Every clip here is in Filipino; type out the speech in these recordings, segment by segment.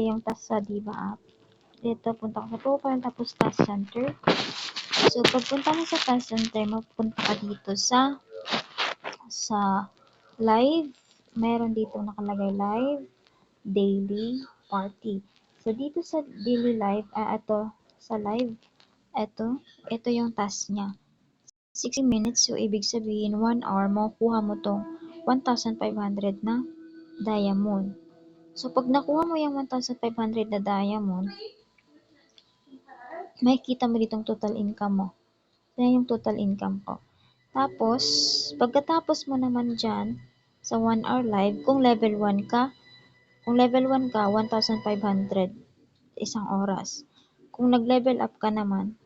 yung task sa Diva app. Dito, punta ka sa profile, tapos task center. So, pagpunta mo sa task center, mapunta ka dito sa live. Meron dito nakalagay live, daily, party. So, dito sa daily live, ito, sa live, ito yung task niya. 60 minutes, so ibig sabihin 1 hour, makukuha mo tong 1,500 na diamond. So, pag nakuha mo yung 1,500 na diamond, makikita mo ditong total income mo. So, yan yung total income ko. Tapos, pagkatapos mo naman dyan, sa 1 hour live, kung level 1 ka, 1,500 isang oras. Kung nag-level up ka naman,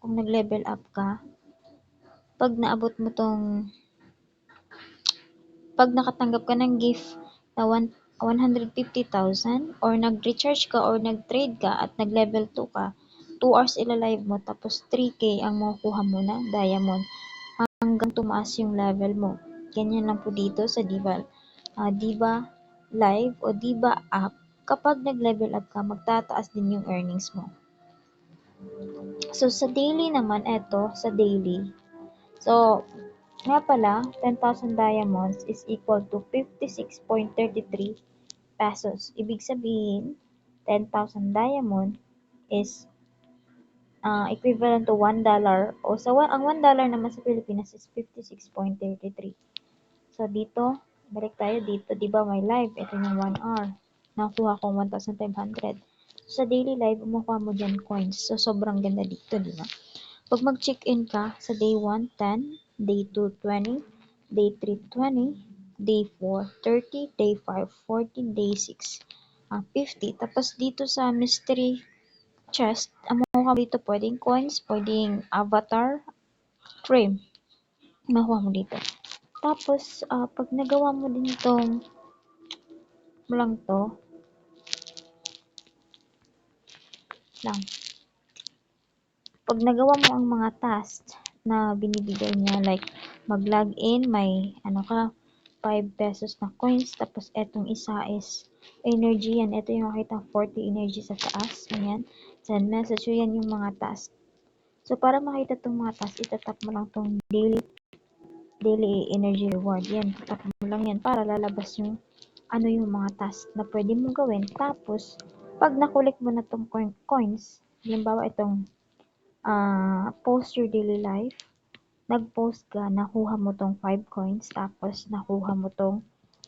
kung nag-level up ka, pag naabot mo pag nakatanggap ka ng gift na 150,000 or nag-recharge ka or nag-trade ka at nag-level 2 ka, 2 hours ilalive mo tapos 3K ang makukuha mo na diamond hanggang tumaas yung level mo. Ganyan lang po dito sa Diva Live o Diva app. Kapag nag-level up ka, magtataas din yung earnings mo. So, sa daily naman, sa daily. So, nga pala, 10,000 diamonds is equal to 56.33 pesos. Ibig sabihin, 10,000 diamond is equivalent to $1 o ang $1 naman sa Pilipinas is 56.33. So, dito, balik tayo dito, di ba may live? Ito yung 1 hour. Nakuha ko 1,500. So, sa daily live, makuha mo dyan coins. So, sobrang ganda dito, di ba? Pag mag-check-in ka sa day 1, 10, day 2, 20, day 3, 20, day 4, 30, day 5, 40, day 6, 50. Tapos dito sa mystery chest, ang makuha mo dito pwedeng coins, pwedeng avatar, frame. Makuha mo dito. Tapos, pag nagawa mo din itong pag nagawa mo ang mga tasks na binibigay niya, like mag-login, may 5 pesos na coins, tapos etong isa is energy yan. Ito yung makita 40 energy sa taas. Ayan. Send message. So, yan yung mga tasks. So, para makita itong mga tasks, itatap mo lang itong daily energy reward. Yan. Tatap mo lang yan para lalabas yung yung mga tasks na pwede mong gawin. Tapos, pag nakulik mo na itong coins, halimbawa itong post your daily life, nag-post ka, nakuha mo tong 5 coins, tapos nakuha mo tong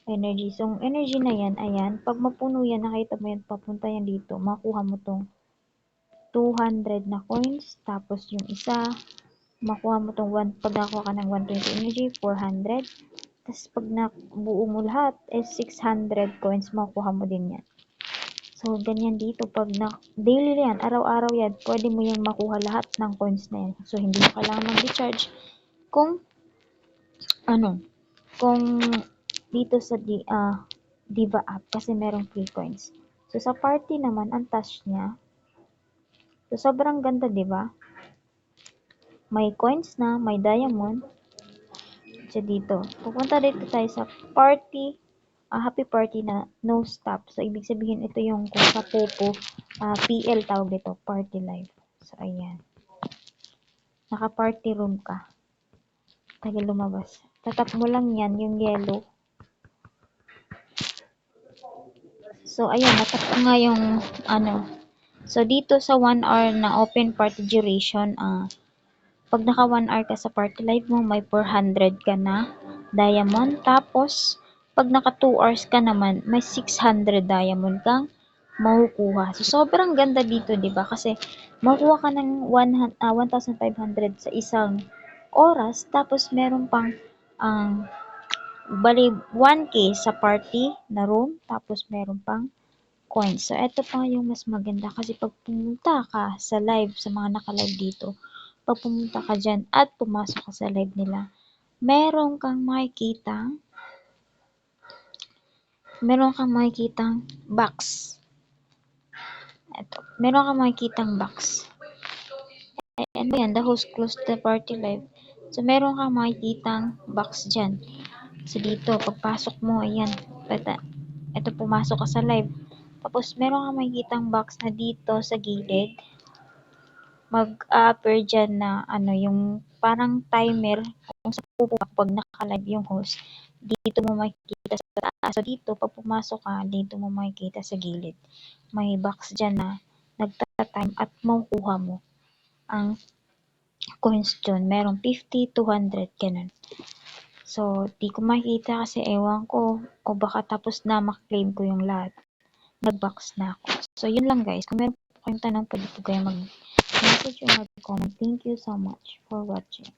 energy. So, yung energy na yan, ayan, pag mapuno yan, nakita mo yan, papunta yan dito, makuha mo tong 200 na coins, tapos yung isa, makuha mo tong pag nakuha ka ng 120 energy, 400, tapos pag nabuo mo lahat, 600 coins, makuha mo din yan. So, ganyan dito. Pag daily yan, araw-araw yan, pwede mo yung makuha lahat ng coins na yan. So, hindi mo kailangan mag-recharge kung dito sa Diva app kasi merong free coins. So, sa party naman, ang task niya. So, sobrang ganda, diba? May coins na, may diamond. So, dito. Pupunta dito tayo sa party. Happy party na no stop. So, ibig sabihin, ito yung kung sa Popo, PL tawag dito, party live. So, ayan. Naka-party room ka. Tagal lumabas. Tatap mo lang yan, yung yellow. So, ayan, natap ko nga yung, So, dito sa 1 hour na open party duration, pag naka 1 hour ka sa party live mo, may 400 ka na diamond. Tapos, pag naka 2 hours ka naman, may 600 diamond kang makukuha. So, sobrang ganda dito, di ba? Kasi, makukuha ka ng 1,500 sa isang oras. Tapos, meron pang, bali, 1K sa party na room. Tapos, meron pang coins. So, eto pa yung mas maganda. Kasi, pag pumunta ka sa live, sa mga naka-live dito, pag pumunta ka dyan at pumasok ka sa live nila, meron kang makikitang box. Ito, meron kang makikitang box. Ano yan? The host closed the party live. So, meron kang makikitang box dyan. So, dito, pagpasok mo, ayan, ito, pumasok ka sa live. Tapos, meron kang makikitang box na dito sa gilid. Mag-a-appear dyan na, yung parang timer kung saan pupunta pag naka-live yung host. Dito mo makikita sa taas. So, dito, pag pumasok ka, dito mo makikita sa gilid. May box dyan na nagta-time at makukuha mo ang coins dyan. Merong 50, 200, ganun. So, di ko makikita kasi ewan ko o baka tapos na maklaim ko yung lahat. Nag-box na ako. So, yun lang guys. Kung meron po kayong tanong, pwede po kayo mag-message or mag-comment. Thank you so much for watching.